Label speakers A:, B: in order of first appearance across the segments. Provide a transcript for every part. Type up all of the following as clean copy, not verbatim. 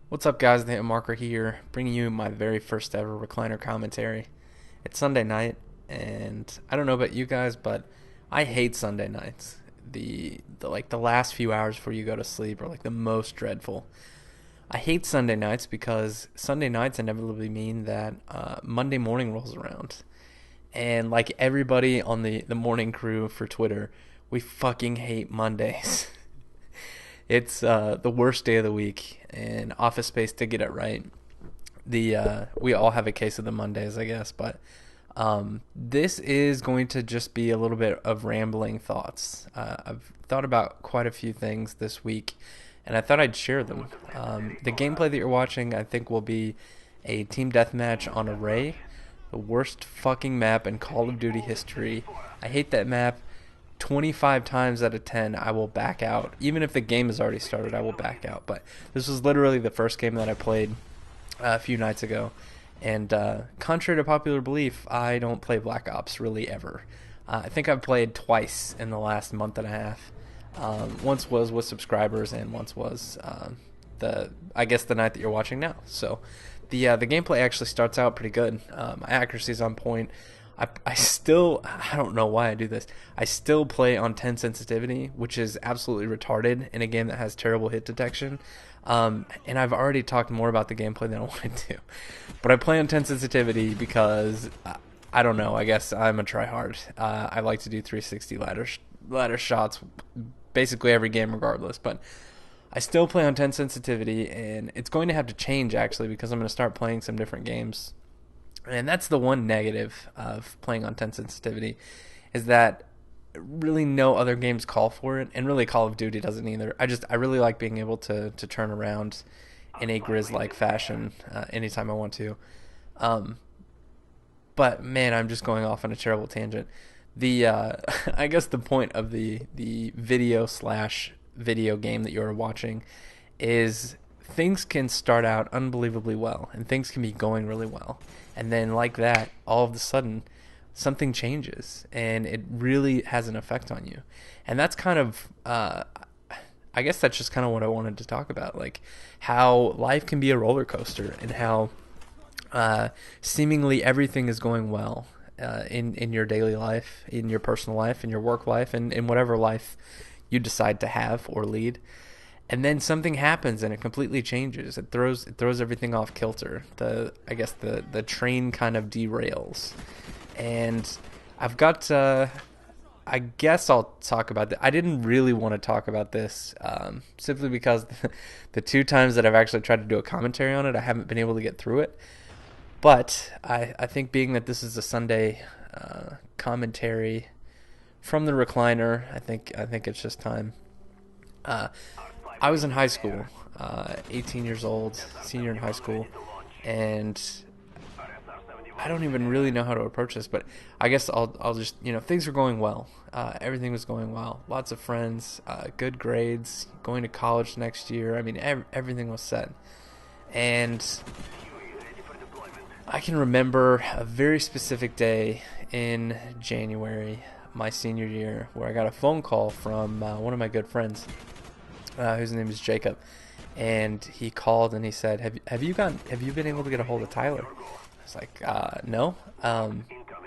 A: What's up, guys? theHitmarker here, bringing you my very first ever recliner commentary. It's Sunday night, and I don't know about you guys, but I hate Sunday nights. The last few hours before you go to sleep are like the most dreadful. I hate Sunday nights because Sunday nights inevitably mean that Monday morning rolls around, and like everybody on the morning crew for Twitter, we fucking hate Mondays. It's the worst day of the week, and Office Space did get it right. The We all have a case of the Mondays, I guess, but this is going to just be a little bit of rambling thoughts. I've thought about quite a few things this week, and I thought I'd share them. The gameplay that you're watching, I think, will be a team deathmatch on Array, the worst fucking map in Call of Duty history. I hate that map. 25 times out of 10 I will back out. Even if the game has already started, I will back out. But this was literally the first game that I played a few nights ago. And contrary to popular belief, I don't play Black Ops really ever. I think I've played twice in the last month and a half. Once was with subscribers, and once was the night that you're watching now. So the gameplay actually starts out pretty good. My accuracy is on point. I don't know why I do this. I still play on 10 sensitivity, which is absolutely retarded in a game that has terrible hit detection. And I've already talked more about the gameplay than I wanted to. But I play on 10 sensitivity because, I don't know, I guess I'm a tryhard. I like to do 360 ladder shots basically every game regardless. But I still play on 10 sensitivity, and it's going to have to change actually because I'm going to start playing some different games. And that's the one negative of playing on 10 sensitivity, is that really no other games call for it, and really Call of Duty doesn't either. I really like being able to turn around in a Grizz-like fashion anytime I want to. But man, I'm just going off on a terrible tangent. The I guess the point of the video game that you're watching is things can start out unbelievably well, and things can be going really well, and then like that, all of a sudden something changes and it really has an effect on you. And that's kind of I guess that's just kind of what I wanted to talk about, like how life can be a roller coaster, and how seemingly everything is going well in your daily life, in your personal life, in your work life, and in whatever life you decide to have or lead. And then something happens and it completely changes. It throws everything off kilter. The train kind of derails, and I've got. I guess I'll talk about that. I didn't really want to talk about this simply because the two times that I've actually tried to do a commentary on it, I haven't been able to get through it. But I think, being that this is a Sunday commentary from the recliner, I think it's just time. Uh, I was in high school, 18 years old, senior in high school, and I don't even really know how to approach this, but I guess I'll just, things were going well. Everything was going well. Lots of friends, good grades, going to college next year. I mean, everything was set. And I can remember a very specific day in January, my senior year, where I got a phone call from one of my good friends, whose name is Jacob, and he called and he said, "Have you been able to get a hold of Tyler?" I was like, "No."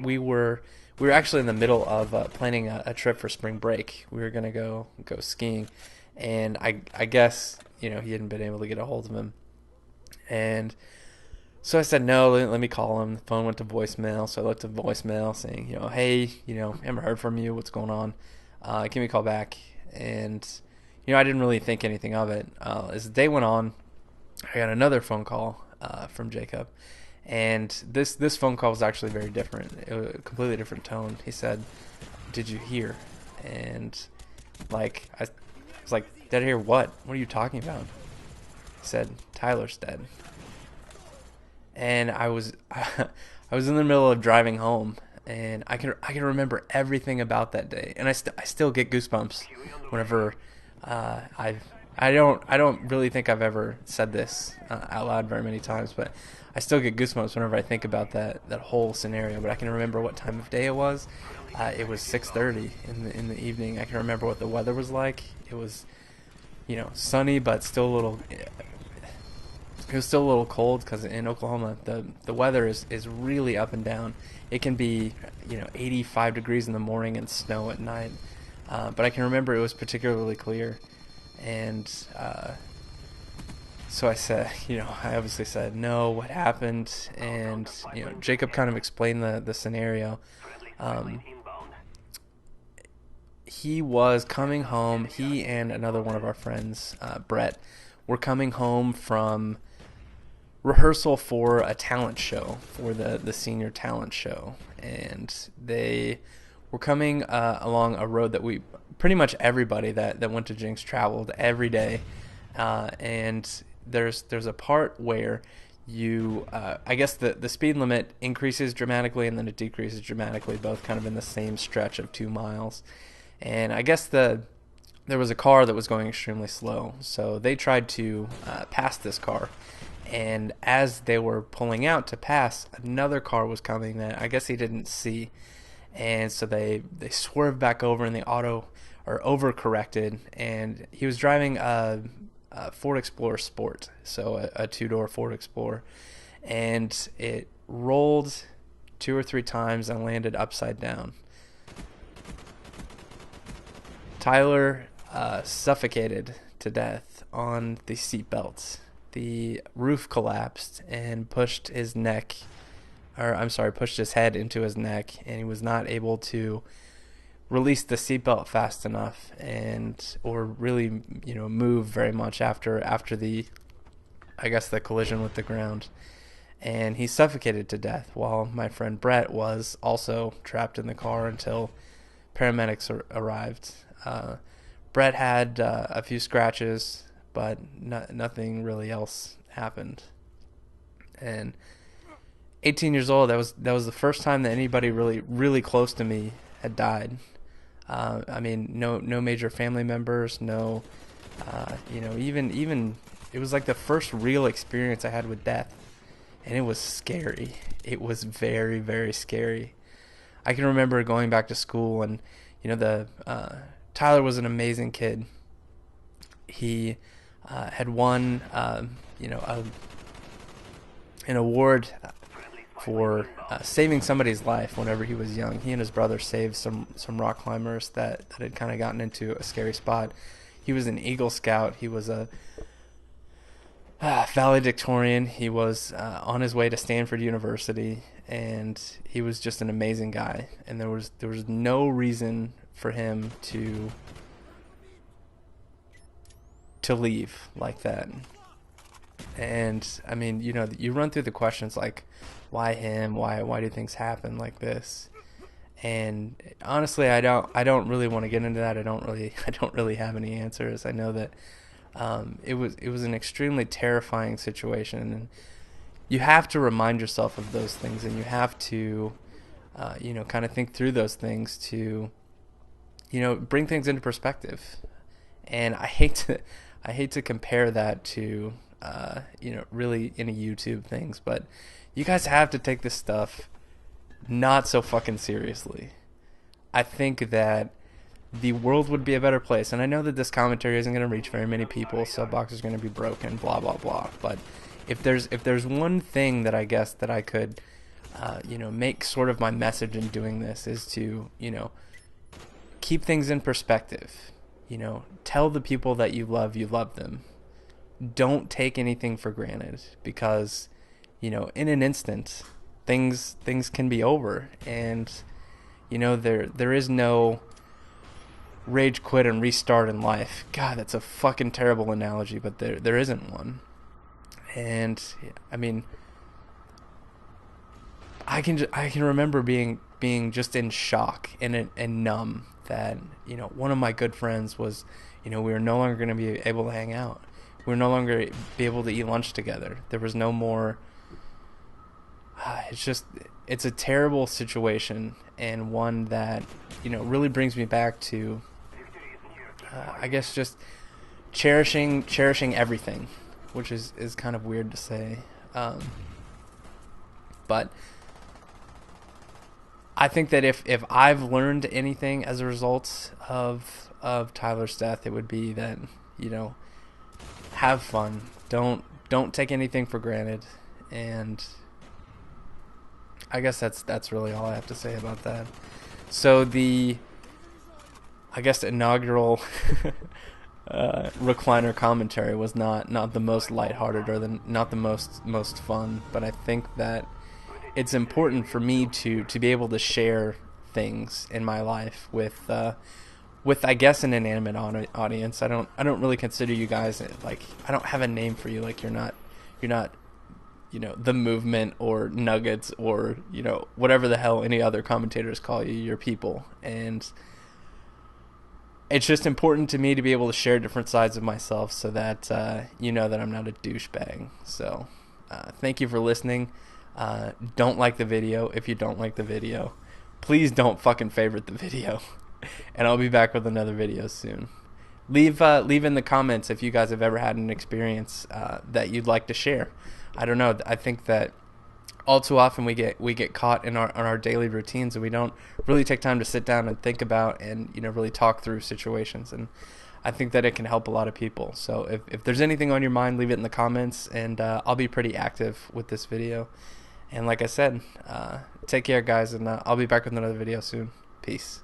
A: We were actually in the middle of planning a trip for spring break. We were gonna go skiing, and I guess he hadn't been able to get a hold of him, and so I said, "No, let me call him." The phone went to voicemail, so I looked at voicemail saying, "Hey, haven't heard from you. What's going on? Give me a call back." And I didn't really think anything of it. As the day went on, I got another phone call from Jacob, and this phone call was actually very different. It was a completely different tone. He said, "Did you hear?" And I was like, "Did I hear what? What are you talking about?" He said, "Tyler's dead." And I was I was in the middle of driving home, and I can remember everything about that day, and I still get goosebumps whenever I don't really think I've ever said this out loud very many times, but I still get goosebumps whenever I think about that whole scenario. But I can remember what time of day it was. It was 6:30 in the evening. I can remember what the weather was like. It was sunny, but still a little It was still a little cold because in Oklahoma the weather is really up and down. It can be 85 degrees in the morning and snow at night. But I can remember it was particularly clear, and so I said, I obviously said no. What happened? And Jacob kind of explained the scenario. Um, he was coming home. He and another one of our friends, Brett, were coming home from rehearsal for a talent show, for the senior talent show, and they were coming along a road that we pretty much everybody that went to Jinx traveled every day, and there's a part where you I guess the speed limit increases dramatically and then it decreases dramatically, both kind of in the same stretch of 2 miles. And I guess there was a car that was going extremely slow, so they tried to pass this car. And as they were pulling out to pass, another car was coming that I guess he didn't see, and so they swerved back over, and the auto or overcorrected, and he was driving a Ford Explorer Sport, so a 2-door Ford Explorer, and it rolled 2 or 3 times and landed upside down. Tyler suffocated to death on the seatbelts. The roof collapsed and pushed his head into his neck, and he was not able to release the seatbelt fast enough or really move very much after the collision with the ground, and he suffocated to death while my friend Brett was also trapped in the car until paramedics arrived. Brett had a few scratches, but nothing really else happened. And 18 years old, that was the first time that anybody really close to me had died. I mean, no major family members, no, even it was like the first real experience I had with death, and it was scary. It was very, very scary. I can remember going back to school, and Tyler was an amazing kid. He had won, an award for saving somebody's life whenever he was young. He and his brother saved some rock climbers that had kind of gotten into a scary spot. He was an Eagle Scout. He was a valedictorian. He was on his way to Stanford University, and he was just an amazing guy. And there was no reason for him to leave like that. And I mean, you run through the questions like, why him? Why do things happen like this? And honestly, I don't really want to get into that. I don't really have any answers. I know that it was an extremely terrifying situation, and you have to remind yourself of those things, and you have to kind of think through those things to bring things into perspective. And I hate to compare that to really any YouTube things, but you guys have to take this stuff not so fucking seriously. I think that the world would be a better place, and I know that this commentary isn't going to reach very many people, Subbox is going to be broken, blah blah blah, but if there's one thing that I guess that I could make sort of my message in doing this is to keep things in perspective. Tell the people that you love them. Don't take anything for granted, because in an instant things can be over, and there is no rage quit and restart in life. God, that's a fucking terrible analogy, but there isn't one. And I mean, I can remember being just in shock and numb that one of my good friends was we were no longer going to be able to hang out. We were no longer be able to eat lunch together. There was no more. It's a terrible situation, and one that really brings me back to I guess just cherishing everything, which is kind of weird to say, but I think that if I've learned anything as a result of Tyler's death, it would be that have fun. Don't don't take anything for granted, and I guess that's really all I have to say about that. So the, I guess, inaugural recliner commentary was not the most lighthearted, or not the most fun, but I think that it's important for me to be able to share things in my life with I guess an inanimate audience. I don't really consider you guys, like, I don't have a name for you. Like, you're not the movement or Nuggets or whatever the hell any other commentators call you. You're people, and it's just important to me to be able to share different sides of myself, so that that I'm not a douchebag. So thank you for listening. Don't like the video. If you don't like the video, please don't fucking favorite the video. And I'll be back with another video soon. Leave in the comments if you guys have ever had an experience that you'd like to share. I don't know. I think that all too often we get caught in our daily routines, and we don't really take time to sit down and think about and really talk through situations. And I think that it can help a lot of people. So if there's anything on your mind, leave it in the comments, and I'll be pretty active with this video. And like I said, take care, guys, and I'll be back with another video soon. Peace.